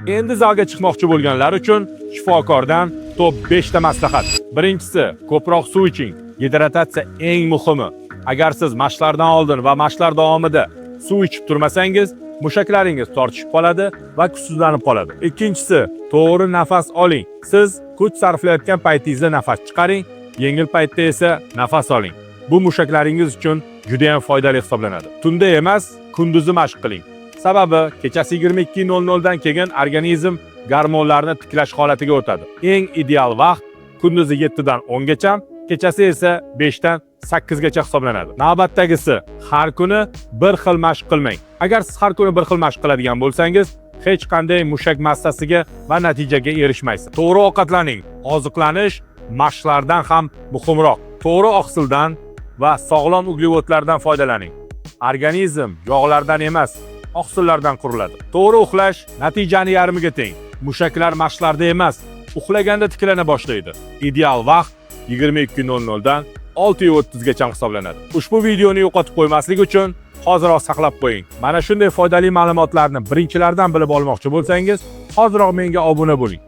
Endi zalga chiqmoqchi bo'lganlar uchun shifokordan top 5 ta maslahat. Birinchisi, ko'proq suv iching. Gidratatsiya eng muhimi. Agar siz mashqlardan oldin va mashqlar davomida suv ichib turmasangiz, mushaklaringiz tortishib qoladi va kuchsizlanib qoladi. Ikkinchisi, to'g'ri nafas oling. Siz kuch sarflayotgan paytingizda nafas chiqaring, yengil paytda esa nafas oling. Bu mushaklaringiz uchun juda ham foydali hisoblanadi. Tunda emas, kunduzi mashq qiling. Sababi kechasi 22:00 dan keyin organizm gormonlarni tiklash holatiga o'tadi. Eng ideal vaqt kunduzi 7 dan 10 gacha, kechasi esa 5 dan 8 gacha hisoblanadi. Navbatdagisi, har kuni bir xil mashq qilmang. Agar siz har kuni bir xil mashq qiladigan bo'lsangiz, hech qanday mushak massasiga va natijaga erishmaysiz. To'g'ri ovqatlaning. Oziqlanish mashqlardan ham muhimroq. To'g'ri oqsildan va sog'lom uglevodlardan foydalaning. Organizm yog'lardan emas, oqsillardan quriladi. To'g'ri uxlash natijani yarmiga teng. Mushaklar mashqlarda emas, uxlaganda tiklana boshlaydi. Ideal vaqt 22:00 dan 6:30 gacha hisoblanadi. Ushbu videoni yo'qotib qo'ymaslik uchun hoziroq saqlab qo'ying. Mana shunday foydali ma'lumotlarni birinchilardan bilib olmoqchi bo'lsangiz, hoziroq menga obuna bo'ling.